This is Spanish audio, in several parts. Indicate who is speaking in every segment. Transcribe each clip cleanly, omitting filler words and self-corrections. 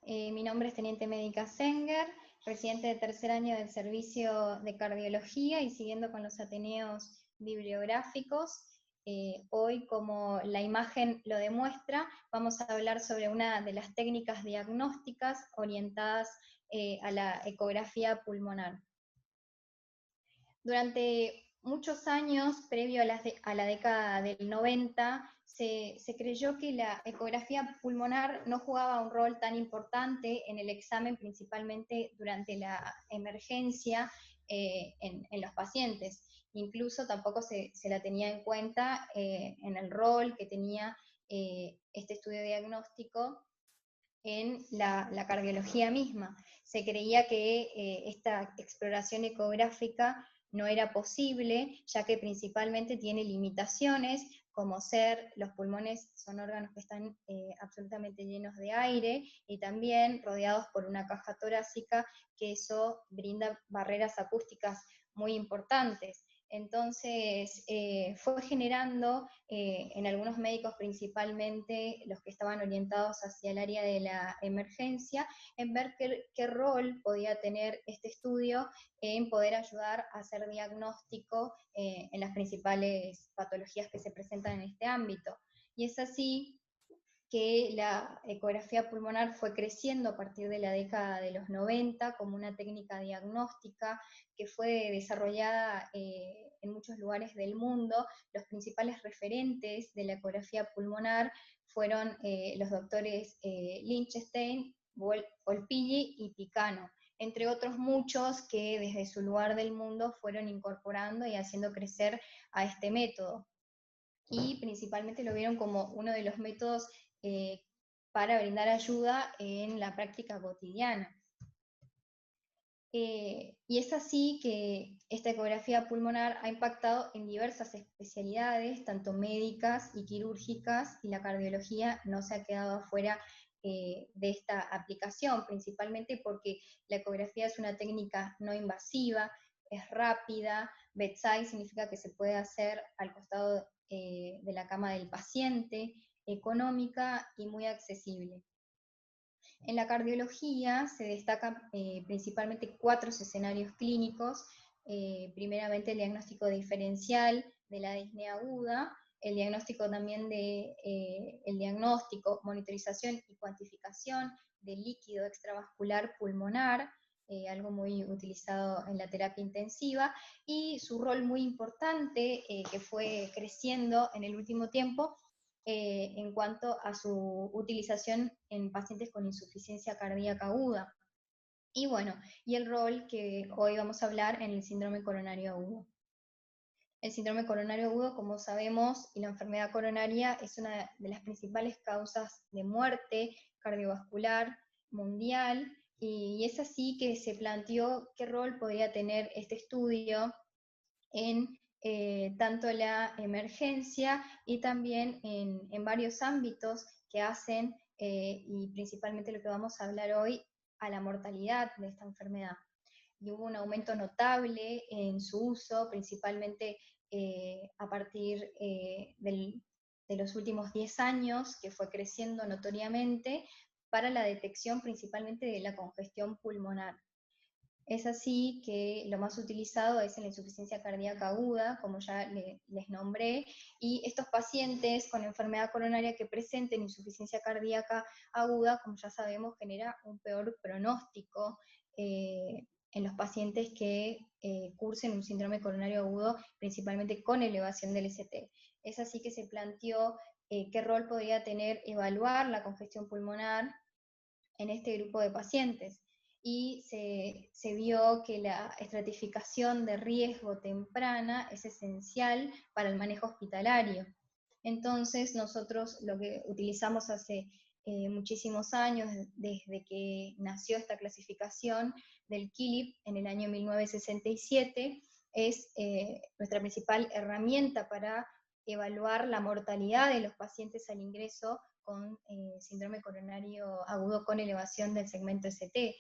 Speaker 1: Mi nombre es Teniente Médica Senger, residente de tercer año del Servicio de Cardiología y siguiendo con los ateneos bibliográficos. Hoy, como la imagen lo demuestra, vamos a hablar sobre una de las técnicas diagnósticas orientadas a la ecografía pulmonar. Durante muchos años, previo a la década del 90, se creyó que la ecografía pulmonar no jugaba un rol tan importante en el examen, principalmente durante la emergencia en los pacientes. Incluso tampoco se la tenía en cuenta en el rol que tenía este estudio diagnóstico en la cardiología misma. Se creía que esta exploración ecográfica no era posible, ya que principalmente tiene limitaciones, como ser los pulmones son órganos que están absolutamente llenos de aire y también rodeados por una caja torácica, que eso brinda barreras acústicas muy importantes. Entonces fue generando en algunos médicos, principalmente los que estaban orientados hacia el área de la emergencia, en ver qué rol podía tener este estudio en poder ayudar a hacer diagnóstico en las principales patologías que se presentan en este ámbito. Y es así que la ecografía pulmonar fue creciendo a partir de la década de los 90 como una técnica diagnóstica que fue desarrollada en muchos lugares del mundo. Los principales referentes de la ecografía pulmonar fueron los doctores Lichtenstein, Volpilli y Picano, entre otros muchos que desde su lugar del mundo fueron incorporando y haciendo crecer a este método. Y principalmente lo vieron como uno de los métodos para brindar ayuda en la práctica cotidiana. Y es así que esta ecografía pulmonar ha impactado en diversas especialidades, tanto médicas y quirúrgicas, y la cardiología no se ha quedado afuera de esta aplicación, principalmente porque la ecografía es una técnica no invasiva, es rápida, bedside significa que se puede hacer al costado de la cama del paciente, económica y muy accesible. En la cardiología se destacan principalmente 4 escenarios clínicos, primeramente el diagnóstico diferencial de la disnea aguda, el diagnóstico también el diagnóstico, monitorización y cuantificación del líquido extravascular pulmonar, algo muy utilizado en la terapia intensiva, y su rol muy importante que fue creciendo en el último tiempo en cuanto a su utilización en pacientes con insuficiencia cardíaca aguda. Y bueno, y el rol que hoy vamos a hablar en el síndrome coronario agudo. El síndrome coronario agudo, como sabemos, y la enfermedad coronaria es una de las principales causas de muerte cardiovascular mundial, y es así que se planteó qué rol podría tener este estudio en tanto la emergencia y también en varios ámbitos que hacen, y principalmente lo que vamos a hablar hoy, a la mortalidad de esta enfermedad. Y hubo un aumento notable en su uso, principalmente a partir de los últimos 10 años, que fue creciendo notoriamente para la detección principalmente de la congestión pulmonar. Es así que lo más utilizado es en la insuficiencia cardíaca aguda, como ya les nombré, y estos pacientes con enfermedad coronaria que presenten insuficiencia cardíaca aguda, como ya sabemos, genera un peor pronóstico en los pacientes que cursen un síndrome coronario agudo, principalmente con elevación del ST. Es así que se planteó qué rol podría tener evaluar la congestión pulmonar en este grupo de pacientes. Y se vio que la estratificación de riesgo temprana es esencial para el manejo hospitalario. Entonces nosotros lo que utilizamos hace muchísimos años, desde que nació esta clasificación del KILIP en el año 1967, es nuestra principal herramienta para evaluar la mortalidad de los pacientes al ingreso con síndrome coronario agudo con elevación del segmento ST.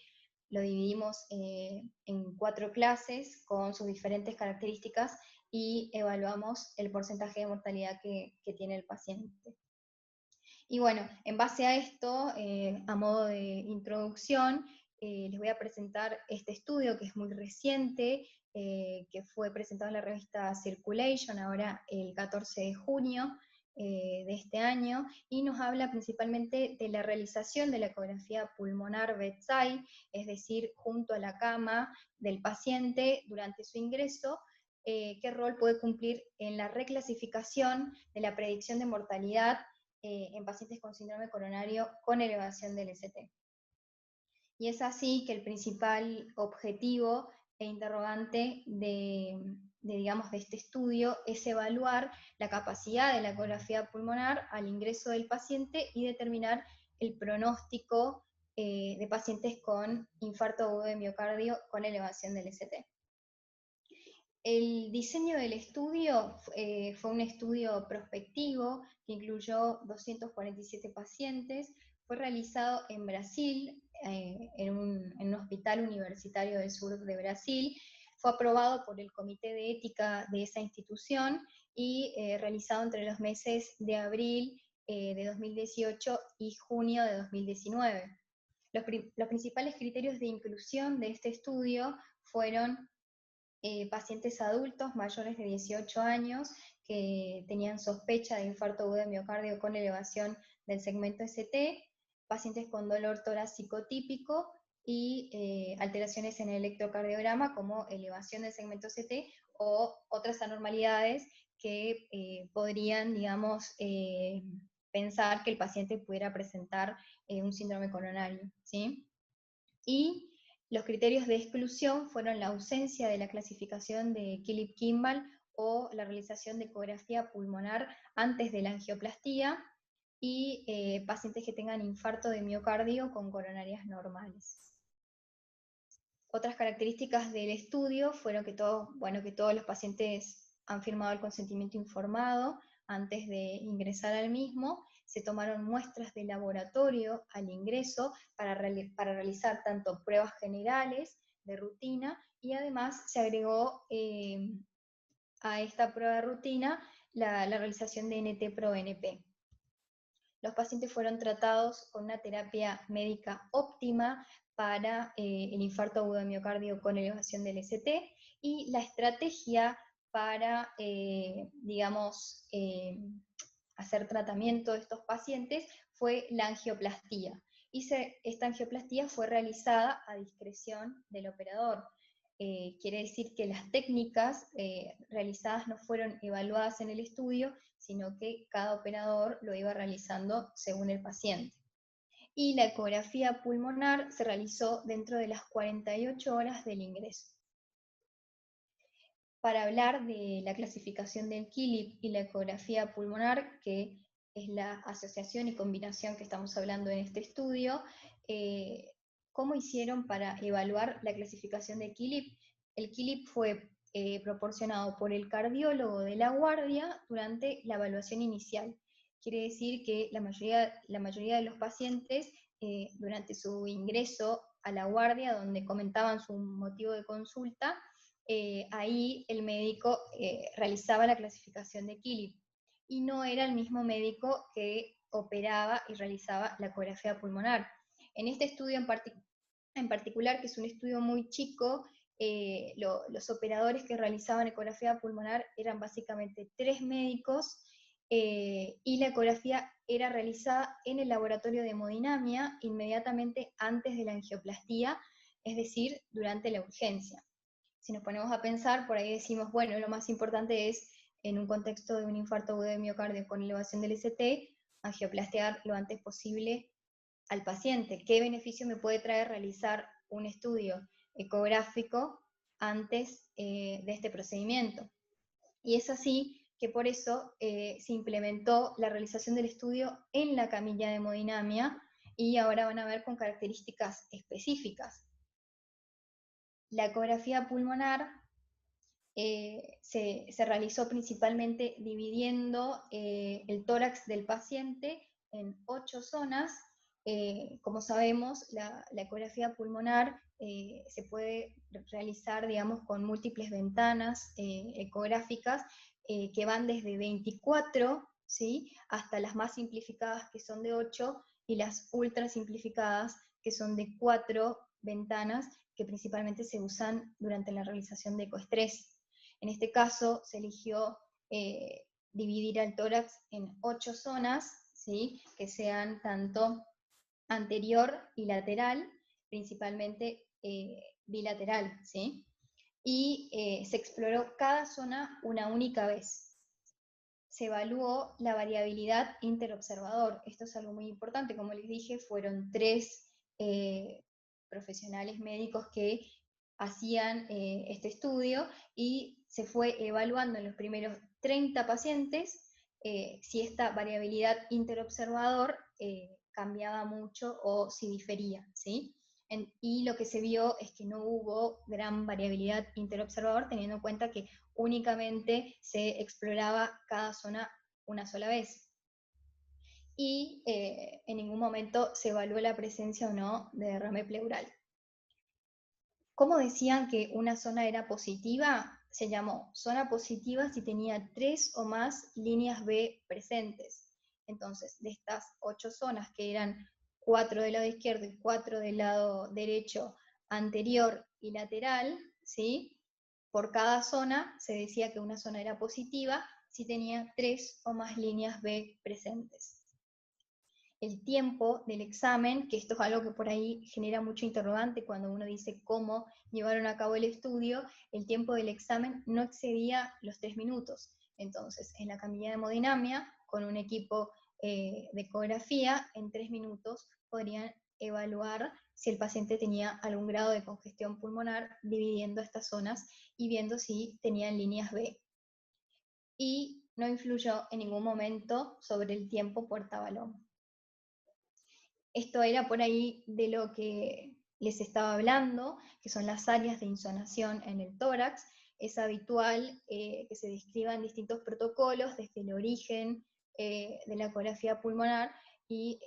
Speaker 1: Lo dividimos en 4 clases con sus diferentes características y evaluamos el porcentaje de mortalidad que tiene el paciente. Y bueno, en base a esto, a modo de introducción, les voy a presentar este estudio que es muy reciente, que fue presentado en la revista Circulation ahora el 14 de junio de este año, y nos habla principalmente de la realización de la ecografía pulmonar bedside, es decir, junto a la cama del paciente durante su ingreso, qué rol puede cumplir en la reclasificación de la predicción de mortalidad en pacientes con síndrome coronario con elevación del ST. Y es así que el principal objetivo e interrogante digamos, de este estudio es evaluar la capacidad de la ecografía pulmonar al ingreso del paciente y determinar el pronóstico de pacientes con infarto agudo de miocardio con elevación del ST. El diseño del estudio fue un estudio prospectivo que incluyó 247 pacientes, fue realizado en Brasil, en un hospital universitario del sur de Brasil, fue aprobado por el Comité de Ética de esa institución y realizado entre los meses de abril de 2018 y junio de 2019. Los principales criterios de inclusión de este estudio fueron pacientes adultos mayores de 18 años que tenían sospecha de infarto agudo de miocardio con elevación del segmento ST, pacientes con dolor torácico típico y alteraciones en el electrocardiograma como elevación del segmento ST o otras anormalidades que podrían, digamos, pensar que el paciente pudiera presentar un síndrome coronario, ¿sí? Y los criterios de exclusión fueron la ausencia de la clasificación de Killip-Kimball o la realización de ecografía pulmonar antes de la angioplastía y pacientes que tengan infarto de miocardio con coronarias normales. Otras características del estudio fueron que todos los pacientes han firmado el consentimiento informado antes de ingresar al mismo, se tomaron muestras de laboratorio al ingreso para realizar tanto pruebas generales de rutina y además se agregó a esta prueba de rutina la realización de NT-proBNP. Los pacientes fueron tratados con una terapia médica óptima para el infarto agudo de miocardio con elevación del ST y la estrategia para, digamos, hacer tratamiento de estos pacientes fue la angioplastía. Y esta angioplastía fue realizada a discreción del operador. Quiere decir que las técnicas realizadas no fueron evaluadas en el estudio, sino que cada operador lo iba realizando según el paciente. Y la ecografía pulmonar se realizó dentro de las 48 horas del ingreso. Para hablar de la clasificación del Killip y la ecografía pulmonar, que es la asociación y combinación que estamos hablando en este estudio, ¿cómo hicieron para evaluar la clasificación de Killip? El Killip fue proporcionado por el cardiólogo de la guardia durante la evaluación inicial. Quiere decir que la mayoría de los pacientes, durante su ingreso a la guardia, donde comentaban su motivo de consulta, ahí el médico realizaba la clasificación de Killip y no era el mismo médico que operaba y realizaba la ecografía pulmonar. En este estudio en particular, que es un estudio muy chico, los operadores que realizaban ecografía pulmonar eran básicamente 3 médicos y la ecografía era realizada en el laboratorio de hemodinamia inmediatamente antes de la angioplastía, es decir, durante la urgencia. Si nos ponemos a pensar, por ahí decimos, bueno, lo más importante es, en un contexto de un infarto agudo de miocardio con elevación del ST, angioplastear lo antes posible al paciente. ¿Qué beneficio me puede traer realizar un estudio ecográfico antes de este procedimiento? Y es así que por eso se implementó la realización del estudio en la camilla de hemodinamia y ahora van a ver con características específicas. La ecografía pulmonar se realizó principalmente dividiendo el tórax del paciente en 8 zonas. Como sabemos, la ecografía pulmonar se puede realizar, digamos, con múltiples ventanas ecográficas que van desde 24 ¿sí? Hasta las más simplificadas que son de 8 y las ultra simplificadas que son de 4 ventanas que principalmente se usan durante la realización de ecoestrés. En este caso se eligió dividir al tórax en 8 zonas, ¿sí? Que sean tanto anterior y lateral, principalmente bilateral, ¿sí? Y se exploró cada zona una única vez. Se evaluó la variabilidad interobservador. Esto es algo muy importante, como les dije, fueron 3 profesionales médicos que hacían este estudio y se fue evaluando en los primeros 30 pacientes si esta variabilidad interobservador cambiaba mucho o si difería, ¿sí? Y lo que se vio es que no hubo gran variabilidad interobservador, teniendo en cuenta que únicamente se exploraba cada zona una sola vez. Y en ningún momento se evaluó la presencia o no de derrame pleural. ¿Cómo decían que una zona era positiva? Se llamó zona positiva si tenía 3 o más líneas B presentes. Entonces, de estas 8 zonas, que eran 4 del lado izquierdo y 4 del lado derecho, anterior y lateral, ¿sí? Por cada zona se decía que una zona era positiva si tenía 3 o más líneas B presentes. El tiempo del examen, que esto es algo que por ahí genera mucho interrogante cuando uno dice cómo llevaron a cabo el estudio, el tiempo del examen no excedía los 3 minutos. Entonces, en la camilla de hemodinamia, con un equipo de ecografía, en 3 minutos podrían evaluar si el paciente tenía algún grado de congestión pulmonar, dividiendo estas zonas y viendo si tenían líneas B. Y no influyó en ningún momento sobre el tiempo puerta-balón. Esto era por ahí de lo que les estaba hablando, que son las áreas de insonación en el tórax. Es habitual que se describan distintos protocolos desde el origen de la ecografía pulmonar y,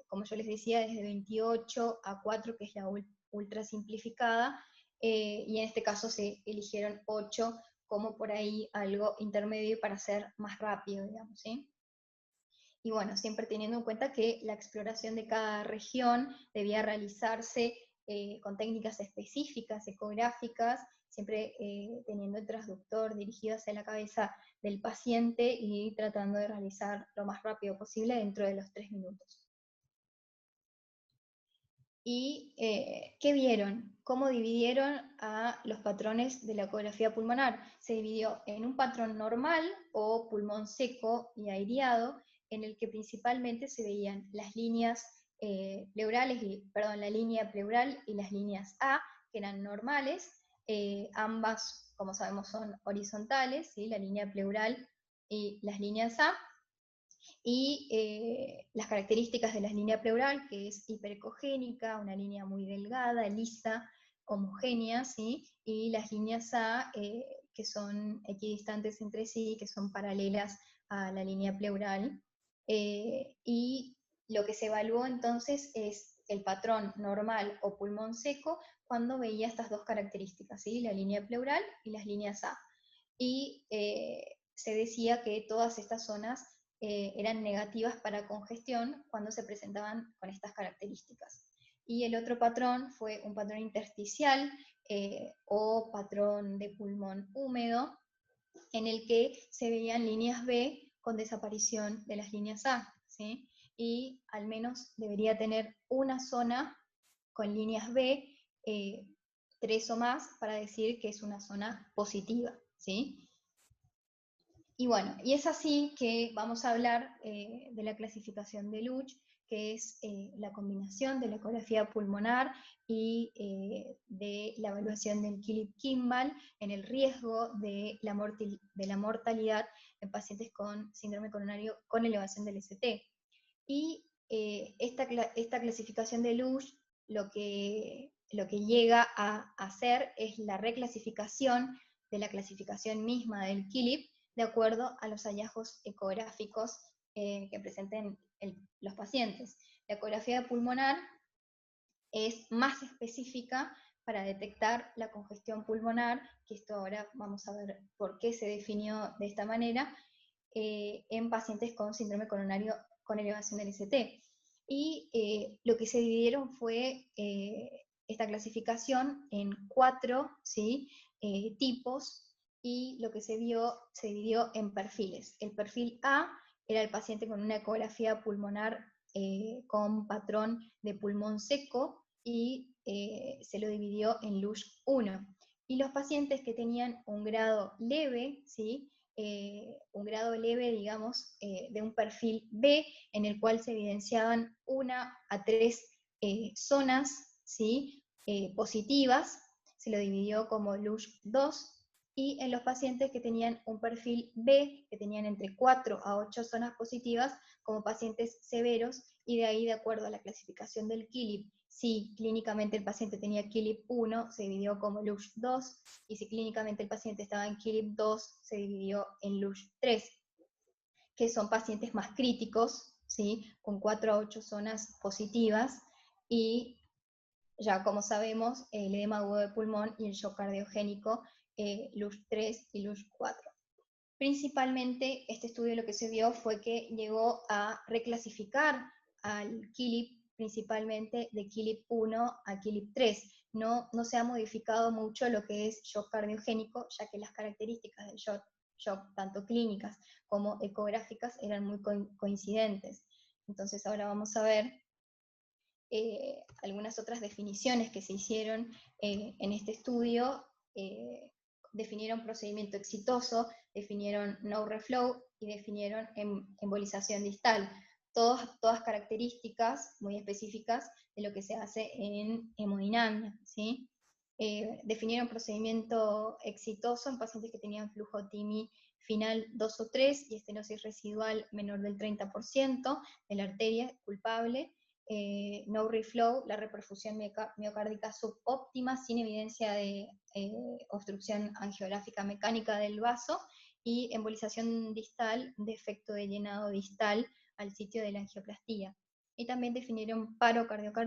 Speaker 1: como yo les decía, desde 28 a 4, que es la ultra simplificada, y en este caso se eligieron 8 como por ahí algo intermedio para ser más rápido, digamos, ¿sí? Y bueno, siempre teniendo en cuenta que la exploración de cada región debía realizarse con técnicas específicas, ecográficas, siempre teniendo el transductor dirigido hacia la cabeza del paciente y tratando de realizar lo más rápido posible dentro de los 3 minutos. ¿Y qué vieron? ¿Cómo dividieron a los patrones de la ecografía pulmonar? Se dividió en un patrón normal o pulmón seco y aireado, en el que principalmente se veían las líneas pleurales, la línea pleural y las líneas A, que eran normales, ambas, como sabemos, son horizontales, ¿sí? La línea pleural y las líneas A, y las características de la línea pleural, que es hiperecogénica, una línea muy delgada, lisa, homogénea, ¿sí? Y las líneas A, que son equidistantes entre sí, que son paralelas a la línea pleural. Y lo que se evaluó entonces es el patrón normal o pulmón seco cuando veía estas dos características, ¿sí? La línea pleural y las líneas A. Y se decía que todas estas zonas eran negativas para congestión cuando se presentaban con estas características. Y el otro patrón fue un patrón intersticial o patrón de pulmón húmedo, en el que se veían líneas B con desaparición de las líneas A, ¿sí? Y al menos debería tener una zona con líneas B, 3 o más, para decir que es una zona positiva, ¿sí? Y bueno, y es así que vamos a hablar de la clasificación de Luch, que es la combinación de la ecografía pulmonar y de la evaluación del Philip-Kimball en el riesgo de la mortalidad en pacientes con síndrome coronario con elevación del ST. Y esta clasificación de Luch lo que llega a hacer es la reclasificación de la clasificación misma del KILIP de acuerdo a los hallazgos ecográficos que presenten los pacientes. La ecografía pulmonar es más específica para detectar la congestión pulmonar, que esto ahora vamos a ver por qué se definió de esta manera, en pacientes con síndrome coronario con elevación del ST. Y lo que se dividieron fue esta clasificación en 4, ¿sí? Tipos, y lo que se dividió en perfiles. El perfil A era el paciente con una ecografía pulmonar con patrón de pulmón seco, y se lo dividió en LUSH 1. Y los pacientes que tenían un grado leve, ¿sí? Un grado leve, digamos, de un perfil B, en el cual se evidenciaban 1 a 3 zonas, ¿sí? Positivas, se lo dividió como LUSH 2, y en los pacientes que tenían un perfil B, que tenían entre 4 a 8 zonas positivas, como pacientes severos, y de ahí, de acuerdo a la clasificación del KILIP, si clínicamente el paciente tenía KILIP 1, se dividió como LUSH 2, y si clínicamente el paciente estaba en KILIP 2, se dividió en LUSH 3, que son pacientes más críticos, ¿sí? Con 4 a 8 zonas positivas, y ya como sabemos, el edema agudo de pulmón y el shock cardiogénico, LUSH 3 y LUSH 4. Principalmente, este estudio lo que se vio fue que llegó a reclasificar al KILIP, principalmente de KILIP 1 a KILIP 3. No se ha modificado mucho lo que es shock cardiogénico, ya que las características del shock tanto clínicas como ecográficas, eran muy coincidentes. Entonces ahora vamos a ver algunas otras definiciones que se hicieron en este estudio. Definieron procedimiento exitoso, definieron no reflow y definieron embolización distal. Todas características muy específicas de lo que se hace en hemodinamia, ¿sí? Definieron procedimiento exitoso en pacientes que tenían flujo TIMI final 2 o 3 y estenosis residual menor del 30% de la arteria culpable. No reflow, la reperfusión miocárdica subóptima sin evidencia de obstrucción angiográfica mecánica del vaso, y embolización distal, defecto de llenado distal al sitio de la angioplastía. Y también definieron paro cardíaco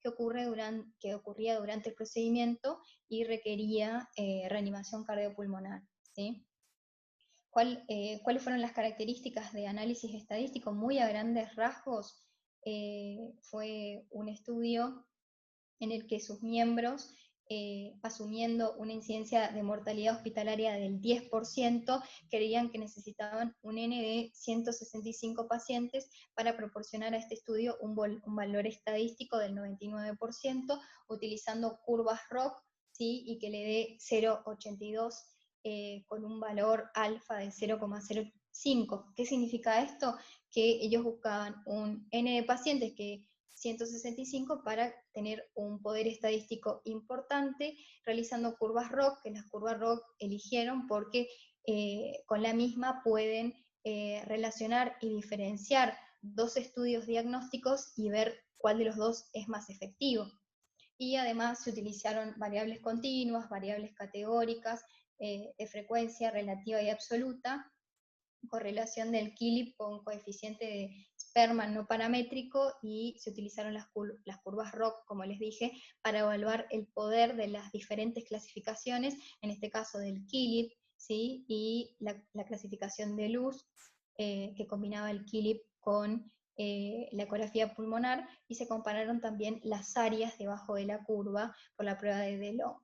Speaker 1: que ocurría durante el procedimiento y requería reanimación cardiopulmonar, ¿sí? ¿Cuáles fueron las características de análisis estadístico? Muy a grandes rasgos, fue un estudio en el que sus miembros, asumiendo una incidencia de mortalidad hospitalaria del 10%, creían que necesitaban un N de 165 pacientes para proporcionar a este estudio un valor estadístico del 99%, utilizando curvas ROC, ¿sí? Y que le dé 0,82 con un valor alfa de 0,05. ¿Qué significa esto? Que ellos buscaban un N de pacientes que 165 para tener un poder estadístico importante, realizando curvas ROC, que las curvas ROC eligieron porque con la misma pueden relacionar y diferenciar dos estudios diagnósticos y ver cuál de los dos es más efectivo. Y además se utilizaron variables continuas, variables categóricas, de frecuencia relativa y absoluta, correlación del KILIP con coeficiente de Sperman no paramétrico, y se utilizaron las curvas ROC, como les dije, para evaluar el poder de las diferentes clasificaciones, en este caso del KILIP, ¿sí? Y la clasificación de luz, que combinaba el KILIP con la ecografía pulmonar, y se compararon también las áreas debajo de la curva por la prueba de DeLong.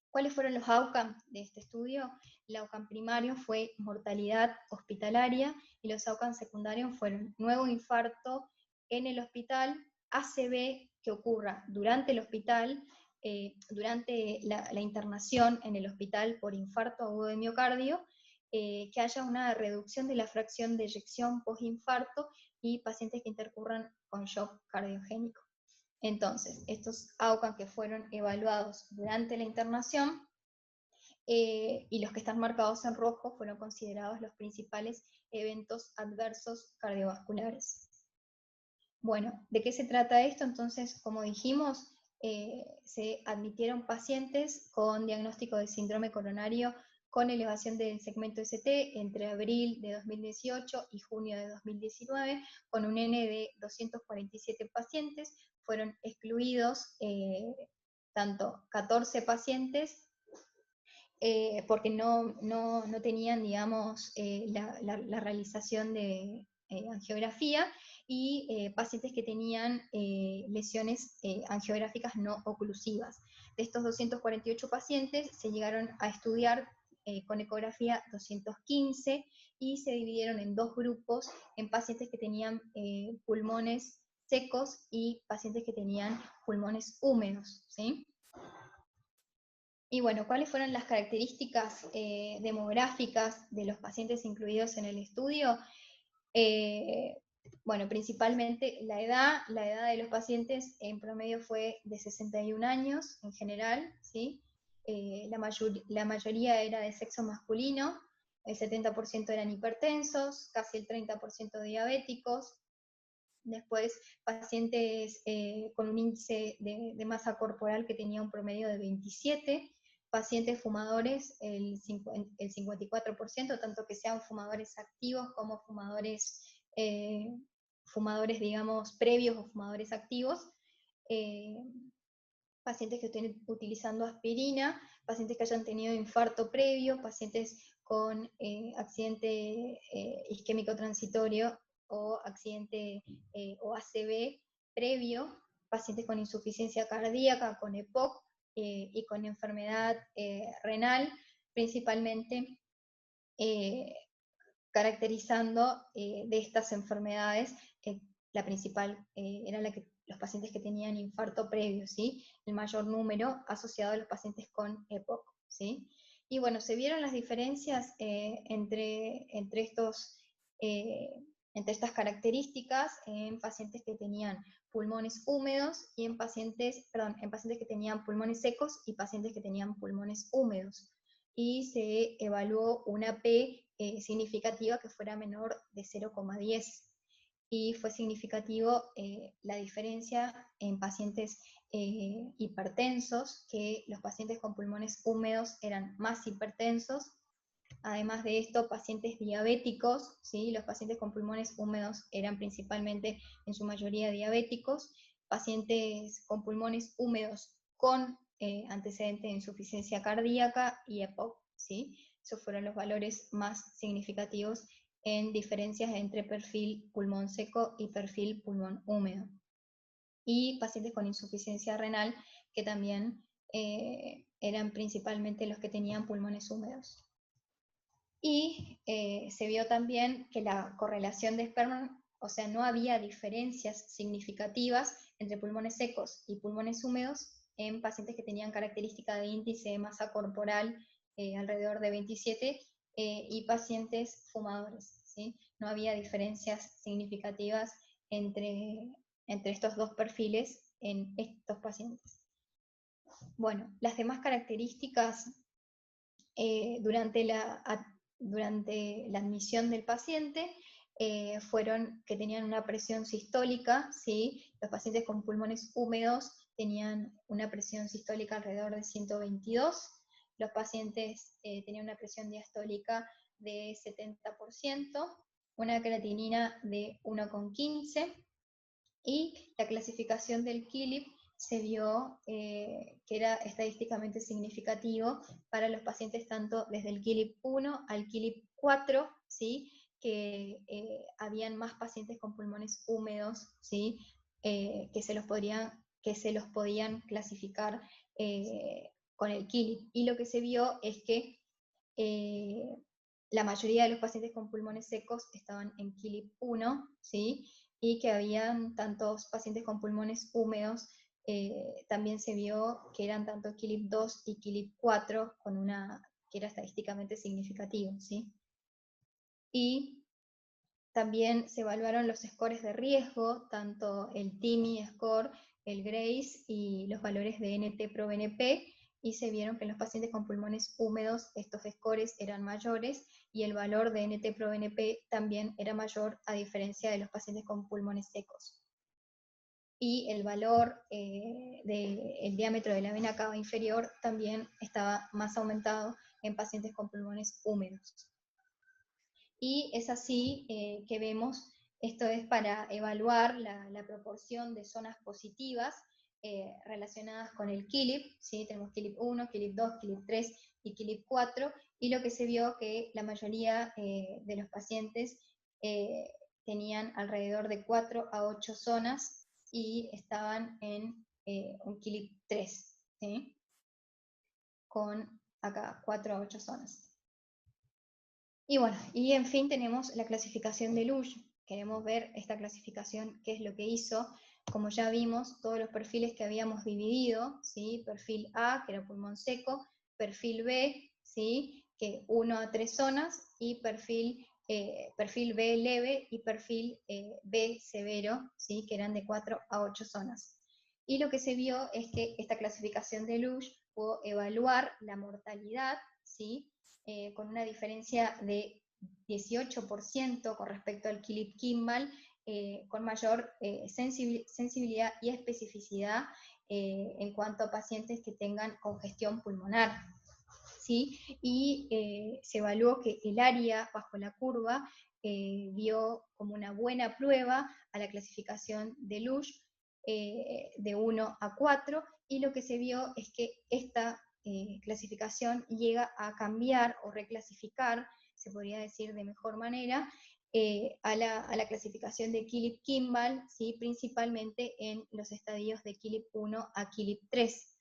Speaker 1: ¿Cuáles fueron los outcomes de este estudio? El outcome primario fue mortalidad hospitalaria, y los outcomes secundarios fueron nuevo infarto en el hospital, ACV que ocurra durante el hospital, durante la internación en el hospital por infarto agudo de miocardio, que haya una reducción de la fracción de eyección postinfarto, y pacientes que intercurran con shock cardiogénico. Entonces, estos outcomes que fueron evaluados durante la internación, y los que están marcados en rojo, fueron considerados los principales eventos adversos cardiovasculares. Bueno, ¿de qué se trata esto? Entonces, como dijimos, se admitieron pacientes con diagnóstico de síndrome coronario con elevación del segmento ST entre abril de 2018 y junio de 2019, con un N de 247 pacientes. Fueron excluidos tanto 14 pacientes porque no tenían, digamos, la realización de angiografía, y pacientes que tenían lesiones angiográficas no oclusivas. De estos 248 pacientes se llegaron a estudiar con ecografía 215, y se dividieron en dos grupos, en pacientes que tenían pulmones secos y pacientes que tenían pulmones húmedos, ¿sí? Y bueno, ¿cuáles fueron las características demográficas de los pacientes incluidos en el estudio? Bueno, principalmente la edad de los pacientes en promedio fue de 61 años en general, ¿sí? La mayoría era de sexo masculino, el 70% eran hipertensos, casi el 30% diabéticos. Después, pacientes con un índice de masa corporal que tenía un promedio de 27, pacientes fumadores el 54%, tanto que sean fumadores activos como fumadores, digamos, previos o fumadores activos, pacientes que estén utilizando aspirina, pacientes que hayan tenido infarto previo, pacientes con accidente isquémico transitorio o accidente o ACV previo, pacientes con insuficiencia cardíaca, con EPOC y con enfermedad renal, principalmente caracterizando de estas enfermedades, la principal era los pacientes que tenían infarto previo, ¿sí? El mayor número asociado a los pacientes con EPOC, ¿sí? Y bueno, se vieron las diferencias entre estas características en pacientes que tenían pulmones húmedos y en pacientes que tenían pulmones secos y pacientes que tenían pulmones húmedos. Y se evaluó una P significativa que fuera menor de 0,10. Y fue significativo la diferencia en pacientes hipertensos, que los pacientes con pulmones húmedos eran más hipertensos. Además de esto, pacientes diabéticos, ¿sí? Los pacientes con pulmones húmedos eran principalmente, en su mayoría, diabéticos. Pacientes con pulmones húmedos con antecedente de insuficiencia cardíaca y EPOC, ¿sí? Esos fueron los valores más significativos en diferencias entre perfil pulmón seco y perfil pulmón húmedo. Y pacientes con insuficiencia renal, que también eran principalmente los que tenían pulmones húmedos. Y se vio también que la correlación de Spearman, o sea, no había diferencias significativas entre pulmones secos y pulmones húmedos en pacientes que tenían característica de índice de masa corporal alrededor de 27 y pacientes fumadores, ¿sí? No había diferencias significativas entre estos dos perfiles en estos pacientes. Bueno, las demás características durante la admisión del paciente fueron que tenían una presión sistólica, ¿sí? Los pacientes con pulmones húmedos tenían una presión sistólica alrededor de 122, los pacientes tenían una presión diastólica de 70%, una creatinina de 1,15, y la clasificación del KILIP se vio que era estadísticamente significativo para los pacientes tanto desde el KILIP 1 al KILIP 4, ¿sí? Que habían más pacientes con pulmones húmedos, ¿sí? Que se los podían clasificar con el KILIP. Y lo que se vio es que la mayoría de los pacientes con pulmones secos estaban en KILIP 1, ¿sí? Y que habían tantos pacientes con pulmones húmedos, también se vio que eran tanto KILIP 2 y KILIP 4, que era estadísticamente significativo, ¿sí? Y también se evaluaron los scores de riesgo, tanto el TIMI score, el GRACE y los valores de NT-proBNP, y se vieron que en los pacientes con pulmones húmedos estos scores eran mayores y el valor de NT-proBNP también era mayor a diferencia de los pacientes con pulmones secos. Y el valor del diámetro de la vena cava inferior también estaba más aumentado en pacientes con pulmones húmedos. Y es así que vemos, esto es para evaluar la proporción de zonas positivas relacionadas con el KILIP, ¿sí? Tenemos KILIP 1, KILIP 2, KILIP 3 y KILIP 4, y lo que se vio que la mayoría de los pacientes tenían alrededor de 4 a 8 zonas y estaban en un KILIP 3, ¿sí? Con acá 4 a 8 zonas. Y bueno, y en fin tenemos la clasificación de Lush. Queremos ver esta clasificación, qué es lo que hizo. Como ya vimos, todos los perfiles que habíamos dividido, ¿sí? Perfil A, que era pulmón seco, perfil B, ¿sí? Que 1 a 3 zonas, y perfil B leve y perfil B severo, ¿sí? Que eran de 4 a 8 zonas. Y lo que se vio es que esta clasificación de Lush pudo evaluar la mortalidad, ¿sí? Con una diferencia de 18% con respecto al KILIP-Kimball, con mayor sensibilidad y especificidad en cuanto a pacientes que tengan congestión pulmonar, ¿sí? Y se evaluó que el área bajo la curva dio como una buena prueba a la clasificación de Lush de 1 a 4, y lo que se vio es que esta clasificación llega a cambiar o reclasificar, se podría decir de mejor manera, a la clasificación de KILIP-Kimball, ¿sí? Principalmente en los estadios de KILIP 1 a KILIP 3.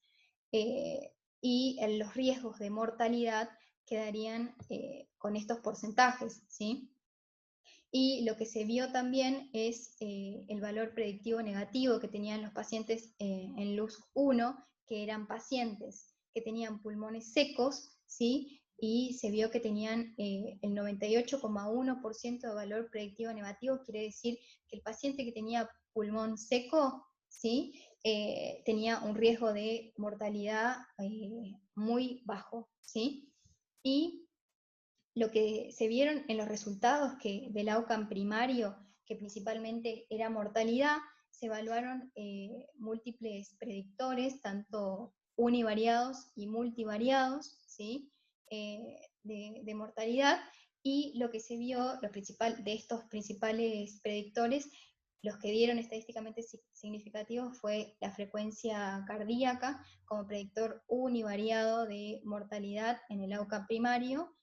Speaker 1: Y los riesgos de mortalidad quedarían con estos porcentajes, ¿sí? Y lo que se vio también es el valor predictivo negativo que tenían los pacientes en LUSC-1, que eran pacientes que tenían pulmones secos, ¿sí? Y se vio que tenían el 98,1% de valor predictivo negativo, quiere decir que el paciente que tenía pulmón seco, ¿sí? Tenía un riesgo de mortalidad muy bajo, ¿sí? Y lo que se vieron en los resultados del outcome primario, que principalmente era mortalidad, se evaluaron múltiples predictores, tanto univariados y multivariados, ¿sí? De mortalidad, y lo que se vio, de estos principales predictores, los que dieron estadísticamente significativos fue la frecuencia cardíaca como predictor univariado de mortalidad en el outcome primario,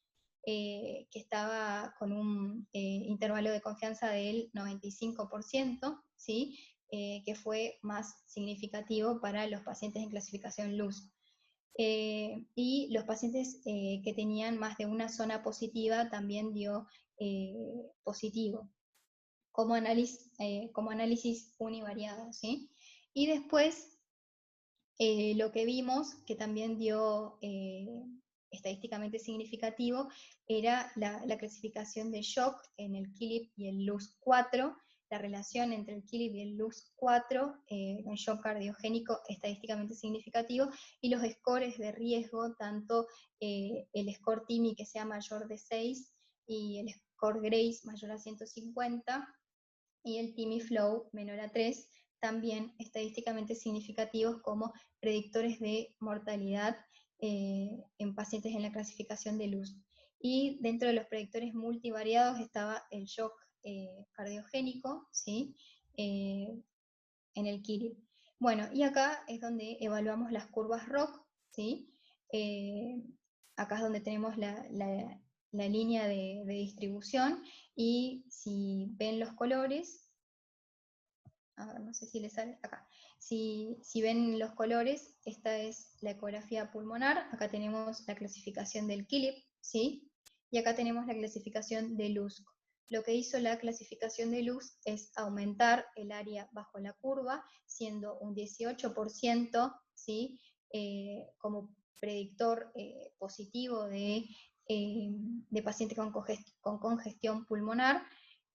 Speaker 1: que estaba con un intervalo de confianza del 95%, ¿sí? Que fue más significativo para los pacientes en clasificación LUS. Y los pacientes que tenían más de una zona positiva también dio positivo, como análisis univariado, ¿sí? Y después lo que vimos, que también dio estadísticamente significativo, era la clasificación de shock en el KILIP y el LUS-4, la relación entre el KILIP y el LUS-4, un shock cardiogénico estadísticamente significativo, y los scores de riesgo, tanto el score TIMI que sea mayor de 6 y el score GRACE mayor a 150, y el TIMI Flow menor a 3, también estadísticamente significativos como predictores de mortalidad en pacientes en la clasificación de LUS. Y dentro de los predictores multivariados estaba el shock cardiogénico, ¿sí? En el KILIP. Bueno, y acá es donde evaluamos las curvas ROC, ¿sí? Acá es donde tenemos la línea de distribución, y si ven los colores, a ver, no sé si les sale acá. Si ven los colores, esta es la ecografía pulmonar, acá tenemos la clasificación del KILIP, ¿sí? Y acá tenemos la clasificación de LUSC. Lo que hizo la clasificación de LUSC es aumentar el área bajo la curva, siendo un 18%, ¿sí? Como predictor positivo de pacientes con congestión pulmonar.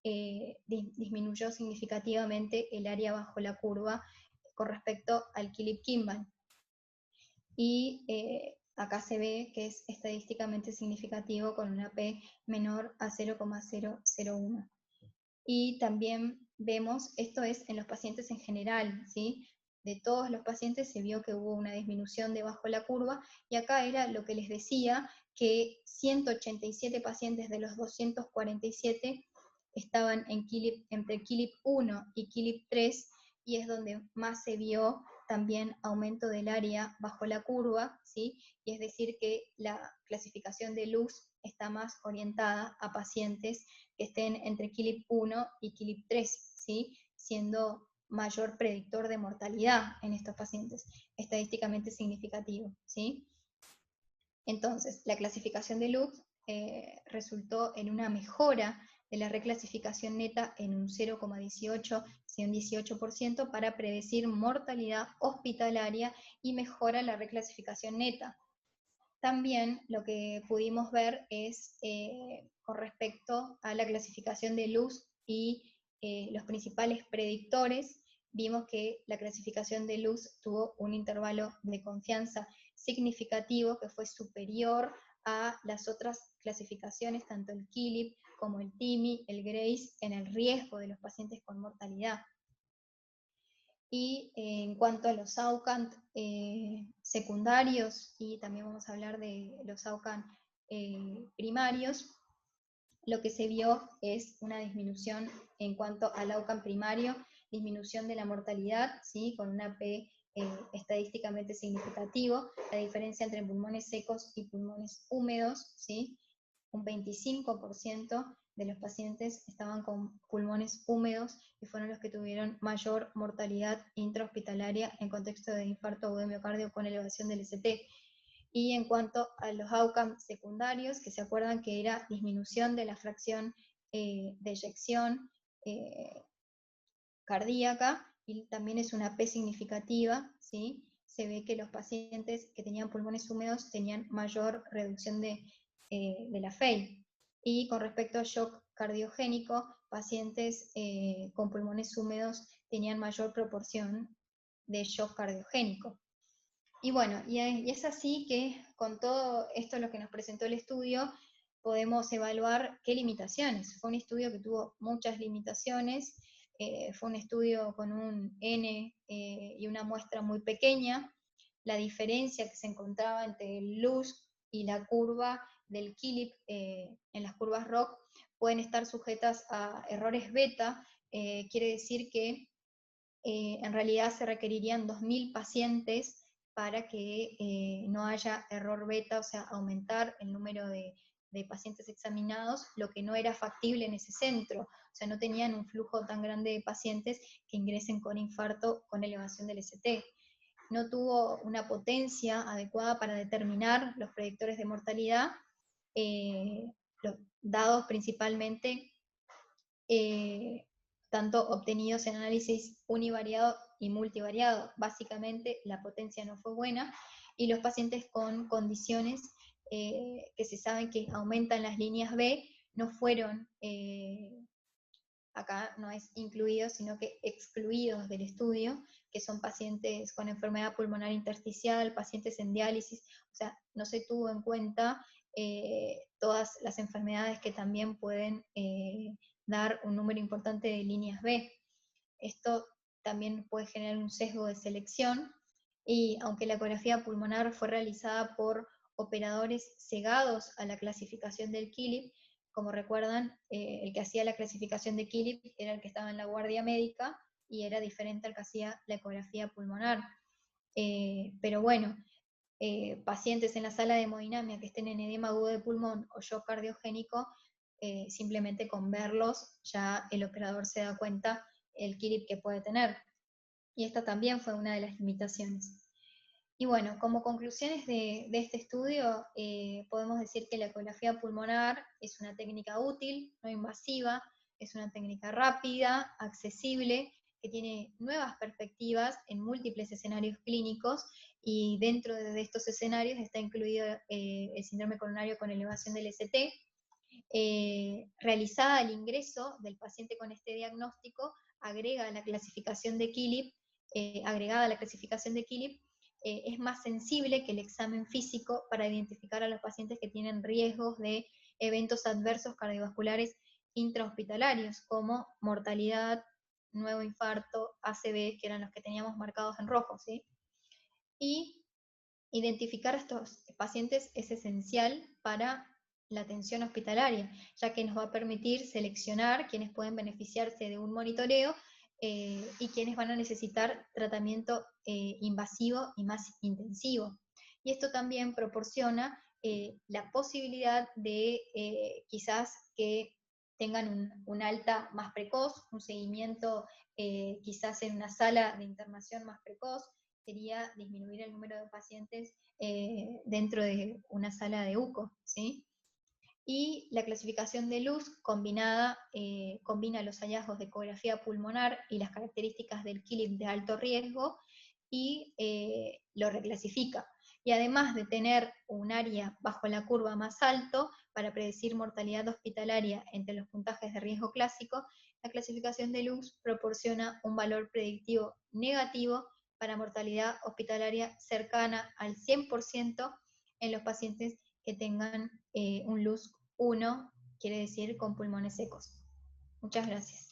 Speaker 1: Disminuyó significativamente el área bajo la curva con respecto al KILIP-Kimball. Y acá se ve que es estadísticamente significativo con una P menor a 0,001. Y también vemos, esto es en los pacientes en general, ¿sí? De todos los pacientes se vio que hubo una disminución de bajo la curva, y acá era lo que les decía, que 187 pacientes de los 247 estaban en KILIP, entre KILIP 1 y KILIP 3, y es donde más se vio también aumento del área bajo la curva, ¿sí? Y es decir que la clasificación de luz está más orientada a pacientes que estén entre KILIP 1 y KILIP 3, ¿sí? Siendo mayor predictor de mortalidad en estos pacientes, estadísticamente significativo, ¿sí? Entonces, la clasificación de Lux resultó en una mejora de la reclasificación neta en un 0,18, sí, un 18% para predecir mortalidad hospitalaria y mejora la reclasificación neta. También lo que pudimos ver es con respecto a la clasificación de luz y los principales predictores, vimos que la clasificación de luz tuvo un intervalo de confianza significativo que fue superior a las otras clasificaciones, tanto el KILIP como el TIMI, el GRACE, en el riesgo de los pacientes con mortalidad. Y en cuanto a los AUCAN secundarios, y también vamos a hablar de los AUCAN primarios, lo que se vio es una disminución en cuanto al AUCAN primario, disminución de la mortalidad, ¿sí? Con una P estadísticamente significativo, la diferencia entre pulmones secos y pulmones húmedos, ¿sí? Un 25% de los pacientes estaban con pulmones húmedos y fueron los que tuvieron mayor mortalidad intrahospitalaria en contexto de infarto agudo de miocardio con elevación del ST. Y en cuanto a los outcomes secundarios, que se acuerdan que era disminución de la fracción de eyección cardíaca, y también es una P significativa, ¿sí? Se ve que los pacientes que tenían pulmones húmedos tenían mayor reducción de la FEI. Y con respecto a shock cardiogénico, pacientes con pulmones húmedos tenían mayor proporción de shock cardiogénico. Y bueno, y es así que con todo esto lo que nos presentó el estudio, podemos evaluar qué limitaciones. Fue un estudio que tuvo muchas limitaciones, fue un estudio con un N y una muestra muy pequeña. La diferencia que se encontraba entre el luz y la curva del KILIP en las curvas ROC pueden estar sujetas a errores beta, quiere decir que en realidad se requerirían 2.000 pacientes para que no haya error beta, o sea, aumentar el número de pacientes examinados, lo que no era factible en ese centro. O sea, no tenían un flujo tan grande de pacientes que ingresen con infarto con elevación del ST. No tuvo una potencia adecuada para determinar los predictores de mortalidad, dados principalmente tanto obtenidos en análisis univariado y multivariado. Básicamente la potencia no fue buena y los pacientes con condiciones que se saben que aumentan las líneas B no fueron, acá no es incluidos, sino que excluidos del estudio, que son pacientes con enfermedad pulmonar intersticial, pacientes en diálisis, o sea, no se tuvo en cuenta todas las enfermedades que también pueden dar un número importante de líneas B. Esto también puede generar un sesgo de selección, y aunque la ecografía pulmonar fue realizada por operadores cegados a la clasificación del KILIP, como recuerdan, el que hacía la clasificación de KILIP era el que estaba en la guardia médica y era diferente al que hacía la ecografía pulmonar. Pero bueno, pacientes en la sala de hemodinamia que estén en edema agudo de pulmón o shock cardiogénico, simplemente con verlos ya el operador se da cuenta el KILIP que puede tener. Y esta también fue una de las limitaciones. Y bueno, como conclusiones de este estudio, podemos decir que la ecografía pulmonar es una técnica útil, no invasiva, es una técnica rápida, accesible, que tiene nuevas perspectivas en múltiples escenarios clínicos, y dentro de estos escenarios está incluido el síndrome coronario con elevación del ST, realizada al ingreso del paciente con este diagnóstico, agrega la clasificación de KILIP, agregada a la clasificación de KILIP, es más sensible que el examen físico para identificar a los pacientes que tienen riesgos de eventos adversos cardiovasculares intrahospitalarios, como mortalidad, nuevo infarto, ACV, que eran los que teníamos marcados en rojo, ¿sí? Y identificar a estos pacientes es esencial para la atención hospitalaria, ya que nos va a permitir seleccionar quienes pueden beneficiarse de un monitoreo y quienes van a necesitar tratamiento invasivo y más intensivo. Y esto también proporciona la posibilidad de quizás que tengan un alta más precoz, un seguimiento quizás en una sala de internación más precoz, sería disminuir el número de pacientes dentro de una sala de UCO, ¿sí? Y la clasificación de luz combina los hallazgos de ecografía pulmonar y las características del KILIP de alto riesgo y lo reclasifica. Y además de tener un área bajo la curva más alto para predecir mortalidad hospitalaria entre los puntajes de riesgo clásico, la clasificación de luz proporciona un valor predictivo negativo para mortalidad hospitalaria cercana al 100% en los pacientes que tengan un luz 1, quiere decir con pulmones secos. Muchas gracias.